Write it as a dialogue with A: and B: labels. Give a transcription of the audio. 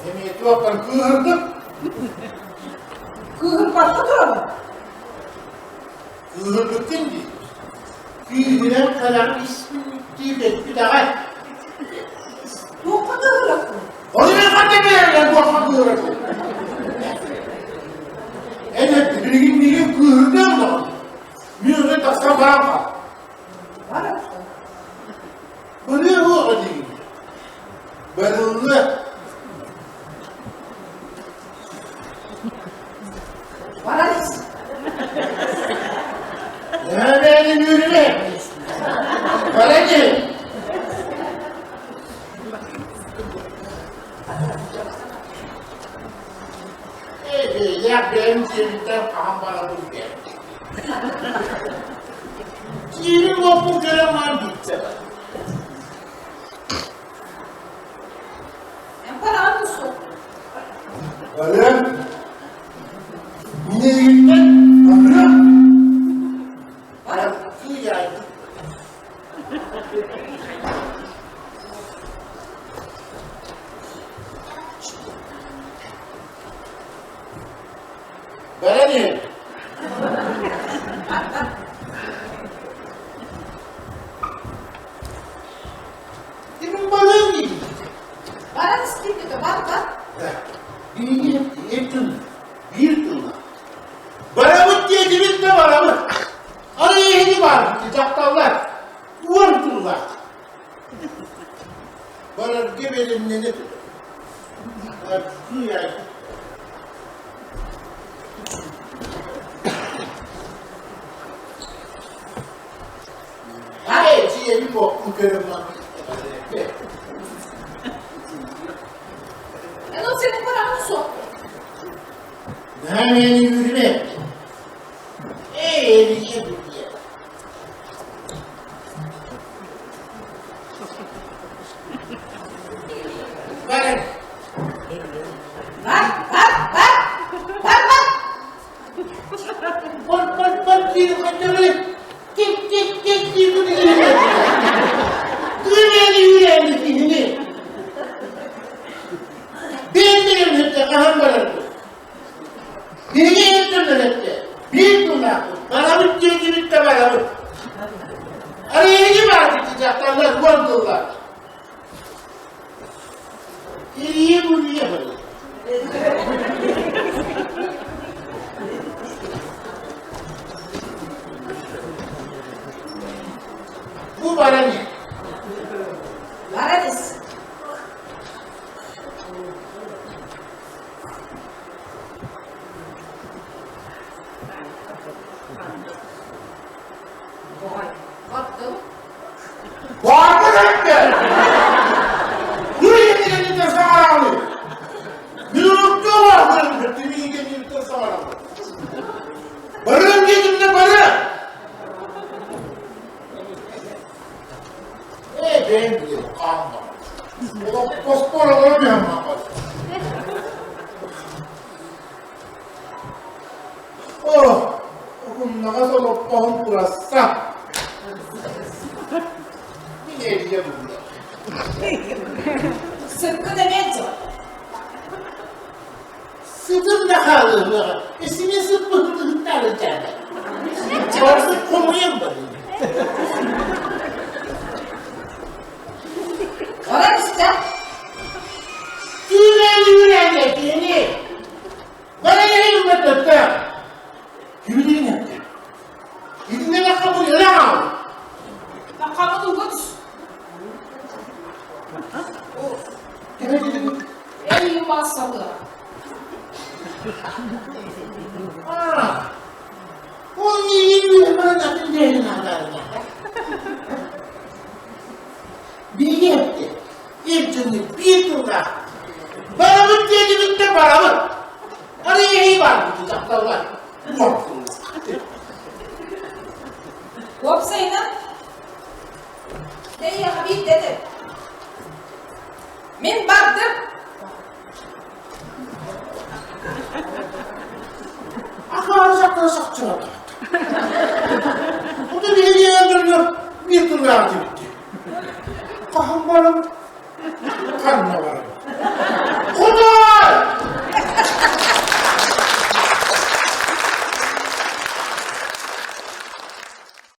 A: Emniyeti baktan kıhırdım.
B: Kıhır başka duralım.
A: Kıhırdık değil mi? Kıhıran kalan ismini diyecek bir daha.
B: Yok mu kıhırasın?
A: Onu ne kadar beğenler boşa kıhırasın? Evet, bilgin bilgin kıhırdan da. Mühürde tasam bana kal.
B: Var ya.
A: Böyle bu o değil. Barınlı.
B: Vararız.
A: Ya benim yürüme. Bana gel. Ya benim cebimden kan bana bu geldi. Yerim o bu göremen bitti.
B: En para almışsın.
A: Öyle. Yine gittin. Öyle.
B: Var.
A: Kı yaydı. Bana ne? Demin balığım gibi.
B: Vararız değil de var.
A: Bir tırnak. Baramut diye dibinde baramut. Araya yeni var gitti çaptallar. Vurdular. Bana gebelimle ne dedi? Su yaydı. Hayır, diye bir boklu görünmem.
B: En o senin paran almışsın.
A: Hemen yürüme. Eğriye buraya. Bakın.
B: Var.
A: Bak diye kaçırır. Git diye bunu yürüme. Yürüyelim sihini. Ben de hep kaham barardı. Beni yaptırdı hep. Bir tırnak. Baramut diye dibinde baramut. Araya yeni var gitti çaptallar. Vurdular. İyiye buraya böyle. Bu bana ne?
B: Vararız. Baktım.
A: Vardı hep. Buraya gidelim de sana alıyor. Bir unuttuğum var barın. Kimi gidelim de sana alıyor. Barın dedim de barın. Ben biliyorum kanma. O da pospor olamıyorum ama. Oh! Okum nakaso loppahım kurassa. Bir eriye burada.
B: Sıkkı demeyeceğim.
A: Sıdım da kalır. Esime sıppıhını alacağım. Çarsıp konuyum bari.
B: Vararız işte.
A: Yürüyen yettiğini. Bana ne hizmet etti? Yürüyen etti. Gidin de kabul edemem.
B: Ben kabul götür. En iyi masalı.
A: Onun iyi bana da bir derin haberine. Bilgi etti. Bir turda. Baramut diye dibinde baramut. Araya iyi var bu çaptallar.
B: Kopsaydı. Dey ya Habib dedi. Men baktım.
A: Akılacaklar 하나 싹 지났다. 어떤 얘기해야 되면 밑으로 가야지. 한 번은 간 나와.